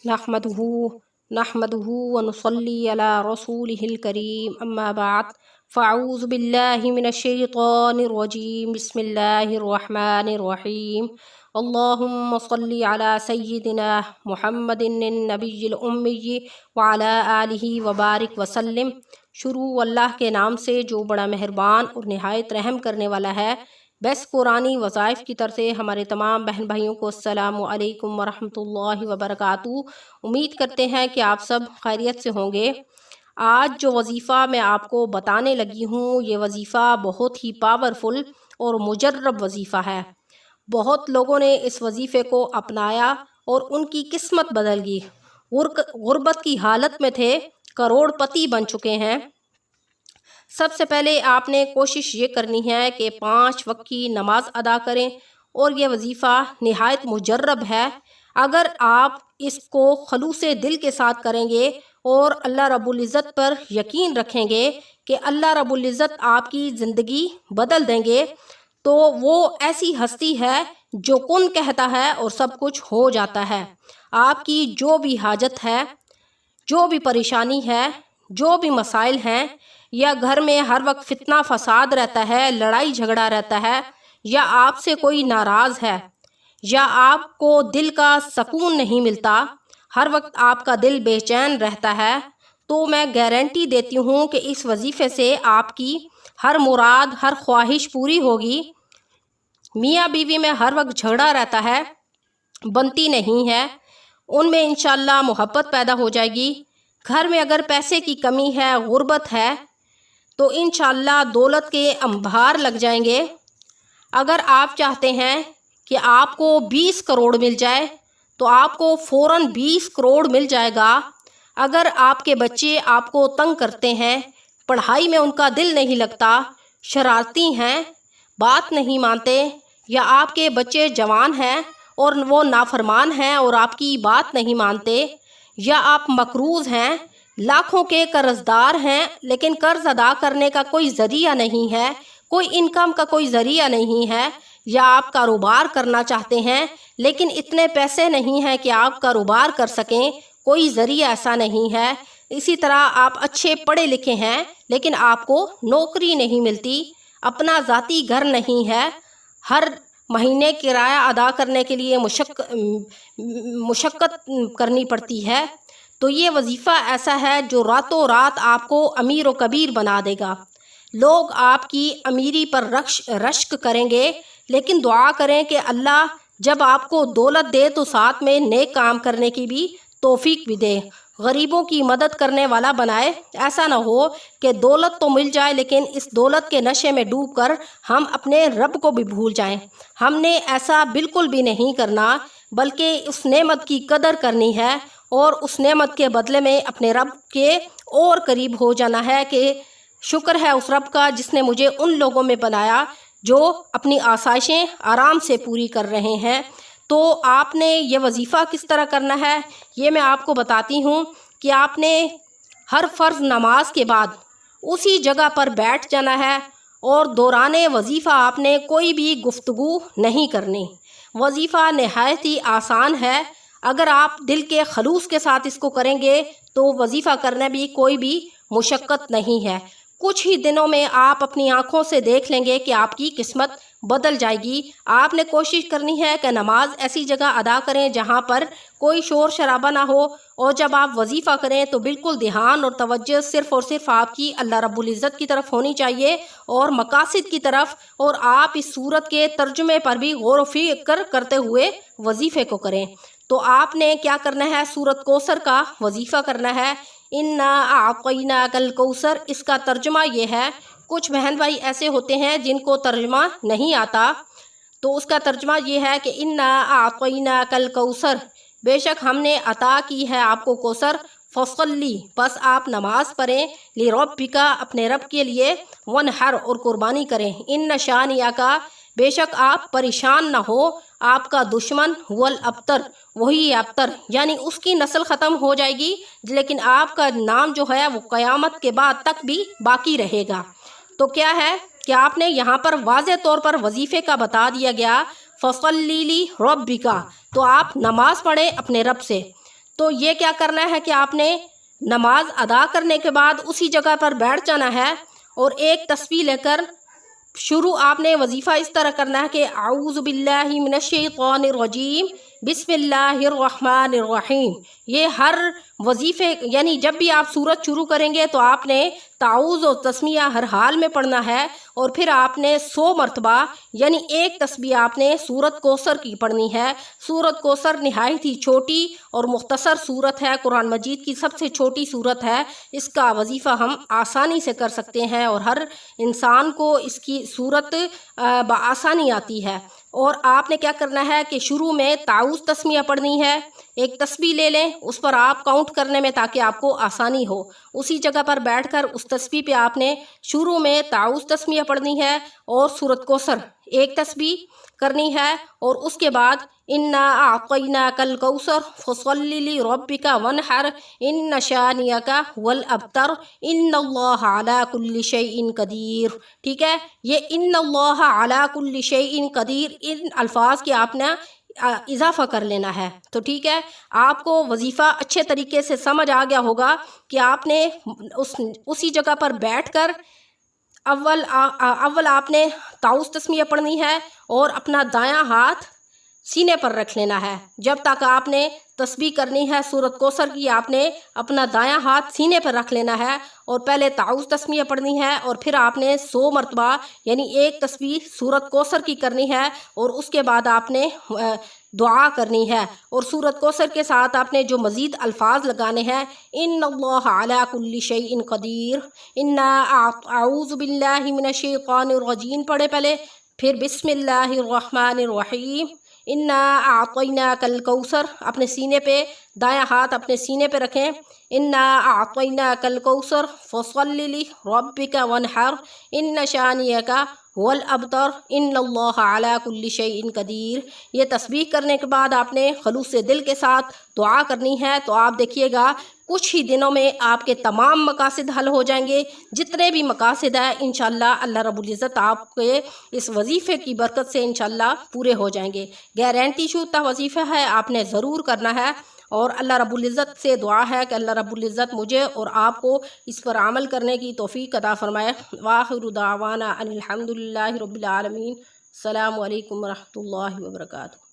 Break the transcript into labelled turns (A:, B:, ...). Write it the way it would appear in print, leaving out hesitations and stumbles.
A: नहमदुहु नहमदुहु व नुसल्ली अला रसूलिहिल करीम अम्मा बाद फ़अऊज़ु बिल्लाहि मिनश शैतानिर रजीम बिस्मिल्लाहिर रहमानिर रहीम अल्लाहुम्मा सल्ली अला सय्यिदिना मुहम्मदिन नबिय्यिल उम्मी व अला आलिहि व बारिक वसल्लम। शुरू अल्लाह के नाम से जो बड़ा मेहरबान और निहायत रहम करने वाला है। बेस्ट कुरानी वज़ाइफ की तरफ से हमारे तमाम बहन भाइयों को अस्सलामु अलैकुम वरहमतुल्लाहि वबरकातुहू। उम्मीद करते हैं कि आप सब खैरियत से होंगे। आज जो वजीफ़ा मैं आपको बताने लगी हूँ, ये वजीफ़ा बहुत ही पावरफुल और मुजर्रब वजीफ़ा है। बहुत लोगों ने इस वजीफ़े को अपनाया और उनकी किस्मत बदल गई। गुर्बत की हालत में थे, करोड़पति बन चुके हैं। सबसे पहले आपने कोशिश ये करनी है कि 5 वक्त की नमाज अदा करें और ये वजीफ़ा निहायत मुजर्रब है। अगर आप इसको खलूसे दिल के साथ करेंगे और अल्लाह रब्बुल इज़्ज़त पर यकीन रखेंगे कि अल्लाह रब्बुल इज़्ज़त आपकी ज़िंदगी बदल देंगे, तो वो ऐसी हस्ती है जो कुन कहता है और सब कुछ हो जाता है। आपकी जो भी हाजत है, जो भी परेशानी है, जो भी मसाइल हैं, या घर में हर वक्त फितना फसाद रहता है, लड़ाई झगड़ा रहता है, या आपसे कोई नाराज़ है, या आपको दिल का सुकून नहीं मिलता, हर वक्त आपका दिल बेचैन रहता है, तो मैं गारंटी देती हूँ कि इस वजीफ़े से आपकी हर मुराद, हर ख्वाहिश पूरी होगी। मियाँ बीवी में हर वक्त झगड़ा रहता है, बनती नहीं है, उनमें इंशाअल्लाह मोहब्बत पैदा हो जाएगी। घर में अगर पैसे की कमी है, गुर्बत है, तो इंशाअल्लाह दौलत के अंबार लग जाएंगे। अगर आप चाहते हैं कि आपको 20 करोड़ मिल जाए, तो आपको फ़ौरन 20 करोड़ मिल जाएगा। अगर आपके बच्चे आपको तंग करते हैं, पढ़ाई में उनका दिल नहीं लगता, शरारती हैं, बात नहीं मानते, या आपके बच्चे जवान हैं और वो नाफरमान हैं और आपकी बात नहीं मानते, या आप मकरूज़ हैं, लाखों के कर्जदार हैं, लेकिन कर्ज अदा करने का कोई ज़रिया नहीं है, कोई इनकम का कोई ज़रिया नहीं है, या आप कारोबार करना चाहते हैं लेकिन इतने पैसे नहीं हैं कि आप कारोबार कर सकें, कोई ज़रिया ऐसा नहीं है। इसी तरह आप अच्छे पढ़े लिखे हैं लेकिन आपको नौकरी नहीं मिलती, अपना ज़ाती घर नहीं है, हर महीने किराया अदा करने के लिए मुशक्क़त करनी पड़ती है, तो ये वजीफ़ा ऐसा है जो रातों रात आपको अमीर व कबीर बना देगा। लोग आपकी अमीरी पर रश्क करेंगे, लेकिन दुआ करें कि अल्लाह जब आपको दौलत दे तो साथ में नेक काम करने की भी तौफीक भी दे, गरीबों की मदद करने वाला बनाए। ऐसा ना हो कि दौलत तो मिल जाए लेकिन इस दौलत के नशे में डूबकर हम अपने रब को भी भूल जाएं। हमने ऐसा बिल्कुल भी नहीं करना, बल्कि उस नेमत की कदर करनी है और उस नेमत के बदले में अपने रब के और करीब हो जाना है कि शुक्र है उस रब का जिसने मुझे उन लोगों में बनाया जो अपनी आसाइशें आराम से पूरी कर रहे हैं। तो आपने ये वजीफ़ा किस तरह करना है, ये मैं आपको बताती हूँ कि आपने हर फ़र्ज़ नमाज के बाद उसी जगह पर बैठ जाना है और दौराने वजीफ़ा आपने कोई भी गुफ्तगू नहीं करनी। वजीफ़ा नहायत ही आसान है। अगर आप दिल के खलूस के साथ इसको करेंगे तो वजीफ़ा करने भी कोई भी मुशक्क़त नहीं है। कुछ ही दिनों में आप अपनी आँखों से देख लेंगे कि आपकी किस्मत बदल जाएगी। आपने कोशिश करनी है कि नमाज ऐसी जगह अदा करें जहाँ पर कोई शोर शराबा ना हो, और जब आप वजीफ़ा करें तो बिल्कुल ध्यान और तवज्जो सिर्फ़ और सिर्फ आपकी अल्लाह रब्बुल इज़्ज़त की तरफ होनी चाहिए और मकासिद की तरफ, और आप इस सूरत के तर्जुमे पर भी गौर व फिक्र करते हुए वजीफ़े को करें। तो आपने क्या करना है, सूरत कौसर का वजीफ़ा करना है। इन्ना आक़ैना कल कौसर, इसका तर्जुमा ये है। कुछ बहन भाई ऐसे होते हैं जिनको तर्जुमा नहीं आता, तो उसका तर्जुमा ये है कि इन्ना आक़ैना कल कौसर, बेशक हमने अता की है आपको कौसर, फसल्ली, बस आप नमाज पढ़ें, लिरब्बिका, अपने रब के लिए, वनहर, और कुर्बानी करें, इन शानिया का, बेशक आप परेशान ना हो, आपका दुश्मन हुवल अबतर, वही अबतर, यानी उसकी नस्ल ख़त्म हो जाएगी लेकिन आपका नाम जो है वो क़यामत के बाद तक भी बाकी रहेगा। तो क्या है कि आपने यहाँ पर वाज़े तौर पर वजीफ़े का बता दिया गया, फसल्ली रब्बिका, तो आप नमाज पढ़ें अपने रब से। تو یہ کیا کرنا ہے کہ آپ نے نماز ادا کرنے کے بعد اسی جگہ پر بیٹھ جانا ہے اور ایک تسبیح لے کر شروع آپ نے وظیفہ اس طرح کرنا ہے کہ اعوذ باللہ من الشیطان الرجیم بسم اللہ الرحمن الرحیم. یہ ہر وظیفے یعنی جب بھی آپ سورت شروع کریں گے تو آپ نے تعوذ و تسمیہ ہر حال میں پڑھنا ہے، اور پھر آپ نے 100 مرتبہ یعنی ایک تسبیح آپ نے سورت کوثر کی پڑھنی ہے. سورت کوثر نہایت ہی چھوٹی اور مختصر سورت ہے، قرآن مجید کی سب سے چھوٹی سورت ہے. اس کا وظیفہ ہم آسانی سے کر سکتے ہیں اور ہر انسان کو اس کی سورت بآسانی آتی ہے. اور آپ نے کیا کرنا ہے کہ شروع میں تعوذ تسمیہ پڑھنی ہے. ایک تسبیح لے لیں، اس پر آپ کاؤنٹ کرنے میں تاکہ آپ کو آسانی ہو. اسی جگہ پر بیٹھ کر اس تسبیح پہ آپ نے شروع میں تعوذ تسمیہ پڑھنی ہے اور سورت کوثر ایک تسبیح کرنی ہے، اور اس کے بعد انا اعطیناک الکوثر فصلی لربک وانحر ان شانئک هو الابتر ان اللہ علی کل شیء قدیر. ٹھیک ہے، یہ ان اللہ علی کل شیء قدیر ان الفاظ کے آپ نے اضافہ کر لینا ہے. تو ٹھیک ہے، آپ کو وظیفہ اچھے طریقے سے سمجھ آ گیا ہوگا کہ آپ نے اسی جگہ پر بیٹھ کر اول آپ نے تعوذ تسمیہ پڑھنی ہے اور اپنا دایاں ہاتھ سینے پر رکھ لینا ہے. جب تک آپ نے تسبیح کرنی ہے سورت کوثر کی، آپ نے اپنا دایاں ہاتھ سینے پر رکھ لینا ہے اور پہلے تعوذ تسمیہ پڑھنی ہے، اور پھر آپ نے 100 مرتبہ یعنی ایک تسبیح سورت کوثر کی کرنی ہے، اور اس کے بعد آپ نے دعا کرنی ہے. اور سورت کوثر کے ساتھ آپ نے جو مزید الفاظ لگانے ہیں ان اللہ علی کل شیء قدیر، انا اعوذ باللہ من الشیطان الرجیم پڑھے پہلے، پھر بسم اللہ الرحمن الرحیم انا اعطیناک الکوثر اپنے سینے پہ دایاں ہاتھ اپنے سینے پہ رکھیں. انا اعطیناک الکوثر فصلی لربک وانحر ان شانئک هو الابتر ان اللہ علی کل شیء قدیر. یہ تسبیح کرنے کے بعد آپ نے خلوص دل کے ساتھ دعا کرنی ہے. تو آپ دیکھیے گا کچھ ہی دنوں میں آپ کے تمام مقاصد حل ہو جائیں گے. جتنے بھی مقاصد ہیں انشاءاللہ اللہ رب العزت آپ کے اس وظیفے کی برکت سے انشاءاللہ پورے ہو جائیں گے. گارنٹی شدہ وظیفہ ہے، آپ نے ضرور کرنا ہے، اور اللہ رب العزت سے دعا ہے کہ اللہ رب العزت مجھے اور آپ کو اس پر عمل کرنے کی توفیق عطا فرمائے. وآخر دعوانا ان الحمد للہ رب العالمین. السلام علیکم ورحمۃ اللہ وبرکاتہ.